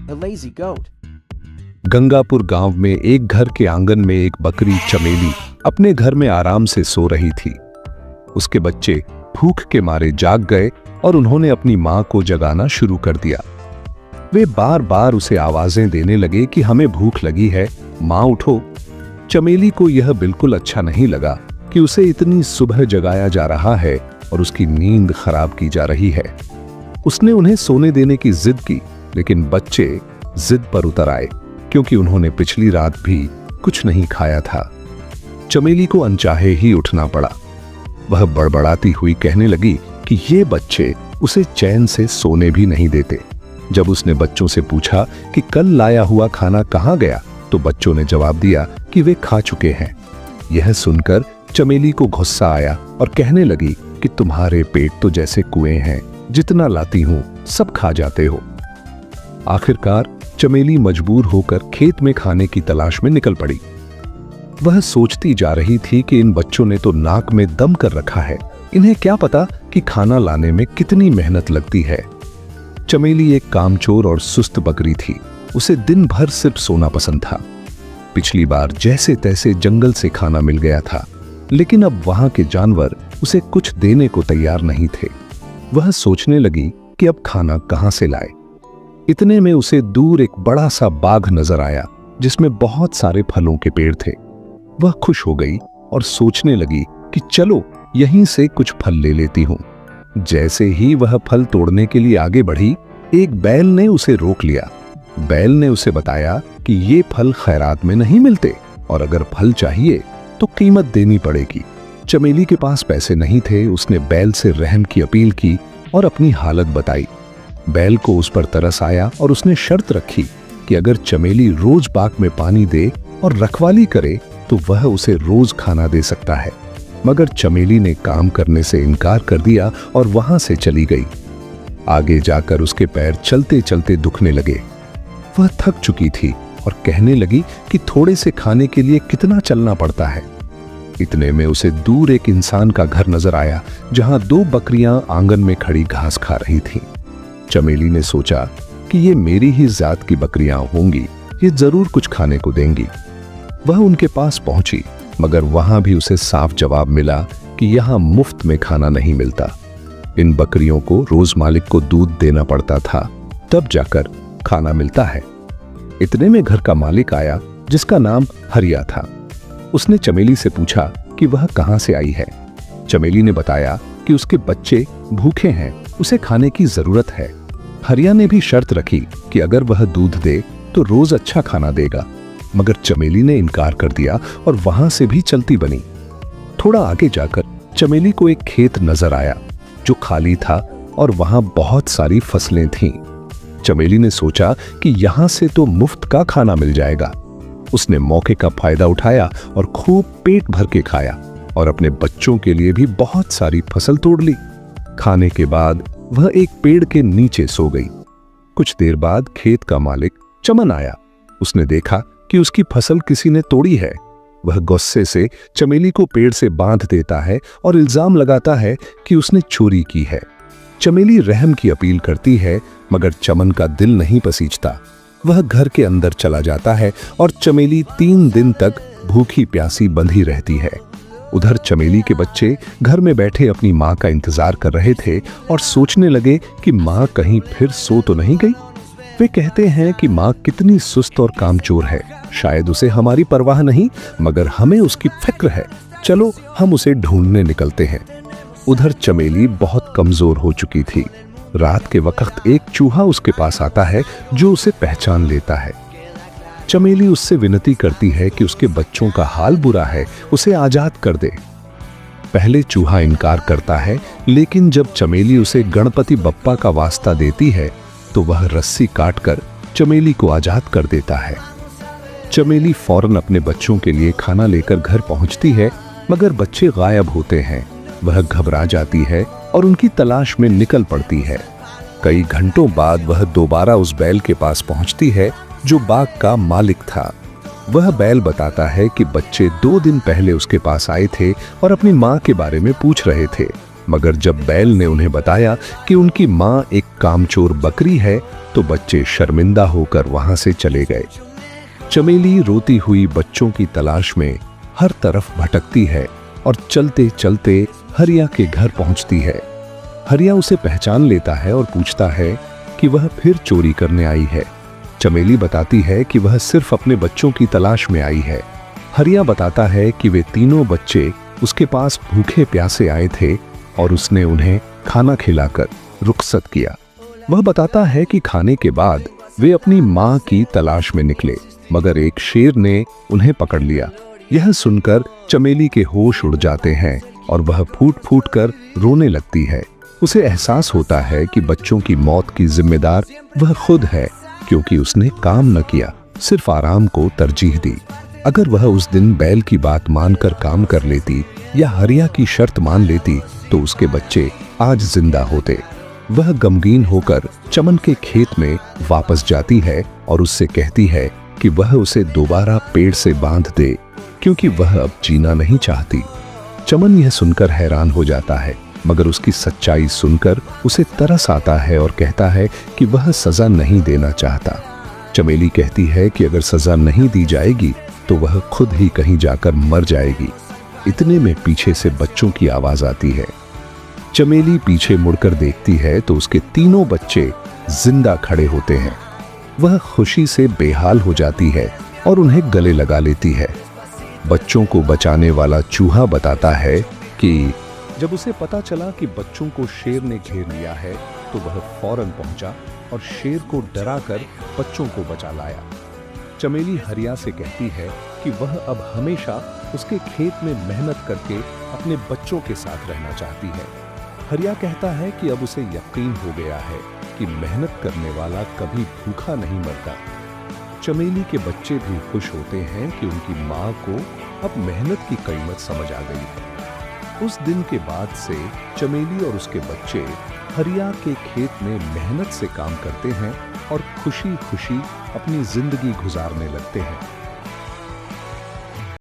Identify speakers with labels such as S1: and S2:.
S1: a lazy goat.
S2: Gangapur गांव में एक घर के आंगन में एक बकरी चमेली अपने घर में आराम से सो रही थी। उसके बच्चे भूख के मारे जाग गए और उन्होंने अपनी मां को जगाना शुरू कर दिया। वे बार बार उसे आवाजें देने लगे कि हमें भूख लगी है, मां उठो। चमेली को यह बिल्कुल अच्छा नहीं लगा कि उसे इतनी सुबह जगाया जा रहा है और उसकी नींद खराब की जा रही है। उसने उन्हें सोने देने की जिद की, लेकिन बच्चे जिद पर उतर आए क्योंकि उन्होंने पिछली रात भी कुछ नहीं खाया था। चमेली को अनचाहे ही उठना पड़ा। वह बड़बड़ाती हुई कहने लगी कि ये बच्चे उसे चैन से सोने भी नहीं देते। जब उसने बच्चों से पूछा कि कल लाया हुआ खाना कहाँ गया, तो बच्चों ने जवाब दिया कि वे खा चुके हैं। यह सुनकर चमेली को गुस्सा आया और कहने लगी कि तुम्हारे पेट तो जैसे कुएं हैं, जितना लाती हूं सब खा जाते हो। आखिरकार चमेली मजबूर होकर खेत में खाने की तलाश में निकल पड़ी। वह सोचती जा रही थी कि इन बच्चों ने तो नाक में दम कर रखा है, इन्हें क्या पता कि खाना लाने में कितनी मेहनत लगती है। चमेली एक कामचोर और सुस्त बकरी थी। उसे दिन भर सिर्फ सोना पसंद था। पिछली बार जैसे तैसे जंगल से खाना मिल गया था, लेकिन अब वहां के जानवर उसे कुछ देने को तैयार नहीं थे। वह सोचने लगी कि अब खाना कहां से लाए। इतने में उसे दूर एक बड़ा सा बाग नजर आया जिसमें बहुत सारे फलों के पेड़ थे। वह खुश हो गई और सोचने लगी कि चलो यहीं से कुछ फल ले लेती हूं। जैसे ही वह फल तोड़ने के लिए आगे बढ़ी, एक बैल ने उसे रोक लिया। बैल ने उसे बताया कि ये फल खैरात में नहीं मिलते और अगर फल चाहिए तो कीमत देनी पड़ेगी। चमेली के पास पैसे नहीं थे। उसने बैल से रहम की अपील की और अपनी हालत बताई। बैल को उस पर तरस आया और उसने शर्त रखी कि अगर चमेली रोज बाग में पानी दे और रखवाली करे तो वह उसे रोज खाना दे सकता है। मगर चमेली ने काम करने से इनकार कर दिया और वहां से चली गई। आगे जाकर उसके पैर चलते चलते दुखने लगे। वह थक चुकी थी और कहने लगी कि थोड़े से खाने के लिए कितना चलना पड़ता है। इतने में उसे दूर एक इंसान का घर नजर आया जहां दो बकरियां आंगन में खड़ी घास खा रही थीं। चमेली ने सोचा कि ये मेरी ही जात की बकरियां होंगी, ये जरूर कुछ खाने को देंगी। वह उनके पास पहुंची, मगर वहां भी उसे साफ जवाब मिला कि यहां मुफ्त में खाना नहीं मिलता। इन बकरियों को रोज मालिक को दूध देना पड़ता था, तब जाकर खाना मिलता है। इतने में घर का मालिक आया जिसका नाम हरिया था। उसने चमेली से पूछा कि वह कहां से आई है। चमेली ने बताया कि उसके बच्चे भूखे हैं, उसे खाने की जरूरत है। हरिया ने भी शर्त रखी कि अगर वह दूध दे तो रोज अच्छा खाना देगा, मगर चमेली ने इनकार कर दिया और वहां से भी चलती बनी। थोड़ा आगे जाकर चमेली को एक खेत नजर आया जो खाली था और वहां बहुत सारी फसलें थीं। चमेली ने सोचा कि यहां से तो मुफ्त का खाना मिल जाएगा। उसने मौके का फायदा उठाया और खूब पेट भर के खाया और अपने बच्चों के लिए भी बहुत सारी फसल तोड़ ली। खाने के बाद वह एक पेड़ के नीचे सो गई। कुछ देर बाद खेत का मालिक चमन आया। उसने देखा कि उसकी फसल किसी ने तोड़ी है। वह गुस्से से चमेली को पेड़ से बांध देता है और इल्जाम लगाता है कि उसने चोरी की है। चमेली रहम की अपील करती है, मगर चमन का दिल नहीं पसीजता। वह घर के अंदर चला जाता है और चमेली 3 दिन तक भूखी प्यासी बंधी रहती है। उधर चमेली के बच्चे घर में बैठे अपनी मां का इंतजार कर रहे थे और सोचने लगे कि मां कहीं फिर सो तो नहीं गई। वे कहते हैं कि मां कितनी सुस्त और कामचोर है, शायद उसे हमारी परवाह नहीं, मगर हमें उसकी फिक्र है। चलो हम उसे ढूंढने निकलते हैं। उधर चमेली बहुत कमजोर हो चुकी थी। रात के वक्त एक चूहा उसके पास आता है जो उसे पहचान लेता है। चमेली उससे विनती करती है कि उसके बच्चों का हाल बुरा है, उसे आजाद कर दे। पहले चूहा इनकार करता है, लेकिन जब चमेली उसे गणपति बप्पा का वास्ता देती है तो वह रस्सी काटकर चमेली को आजाद कर देता है। चमेली फौरन अपने बच्चों के लिए खाना लेकर घर पहुंचती है, मगर बच्चे गायब होते हैं। वह घबरा जाती है और उनकी तलाश में निकल पड़ती है। कई घंटों बाद वह दोबारा उस बैल के पास पहुंचती है जो बाग का मालिक था। वह बैल बताता है कि बच्चे 2 दिन पहले उसके पास आए थे और अपनी मां के बारे में पूछ रहे थे। मगर जब बैल ने उन्हें बताया कि उनकी माँ एक कामचोर बकरी है तो बच्चे शर्मिंदा होकर वहां से चले गए। चमेली रोती हुई बच्चों की तलाश में हर तरफ भटकती है और चलते चलते हरिया के घर पहुंचती है। हरिया उसे पहचान लेता है और पूछता है कि वह फिर चोरी करने आई है। चमेली बताती है कि वह सिर्फ अपने बच्चों की तलाश में आई है। हरिया बताता है कि वे तीनों बच्चे उसके पास भूखे प्यासे आए थे और उसने उन्हें खाना खिलाकर रुखसत किया। वह बताता है कि खाने के बाद वे अपनी मां की तलाश में निकले, मगर एक शेर ने उन्हें पकड़ लिया। यह सुनकर चमेली के होश उड़ जाते हैं और वह फूट फूट कर रोने लगती है। उसे एहसास होता है कि बच्चों की मौत की जिम्मेदार वह खुद है, क्योंकि उसने काम न किया, सिर्फ आराम को तरजीह दी। अगर वह उस दिन बैल की बात मानकर काम कर लेती या हरिया की शर्त मान लेती तो उसके बच्चे आज जिंदा होते। वह गमगीन होकर चमन के खेत में वापस जाती है और उससे कहती है कि वह उसे दोबारा पेड़ से बांध दे, क्योंकि वह अब जीना नहीं चाहती। चमन यह सुनकर हैरान हो जाता है, मगर उसकी सच्चाई सुनकर उसे तरस आता है और कहता है कि वह सजा नहीं देना चाहता। चमेली कहती है कि अगर सजा नहीं दी जाएगी तो वह खुद ही कहीं जाकर मर जाएगी। इतने में पीछे से बच्चों की आवाज आती है। चमेली पीछे मुड़कर देखती है तो उसके तीनों बच्चे जिंदा खड़े होते हैं। वह खुशी से बेहाल हो जाती है और उन्हें गले लगा लेती है। बच्चों को बचाने वाला चूहा बताता है कि जब उसे पता चला कि बच्चों को शेर ने घेर लिया है तो वह फौरन पहुंचा और शेर को डराकर बच्चों को बचा लाया। चमेली हरिया से कहती है कि वह अब हमेशा उसके खेत में मेहनत करके अपने बच्चों के साथ रहना चाहती है। हरिया कहता है कि अब उसे यकीन हो गया है कि मेहनत करने वाला कभी भूखा नहीं मरता। चमेली के बच्चे भी खुश होते हैं कि उनकी माँ को अब मेहनत की कीमत समझ आ गई है। उस दिन के बाद से चमेली और उसके बच्चे हरिया के खेत में मेहनत से काम करते हैं और खुशी खुशी अपनी जिंदगी गुजारने लगते हैं।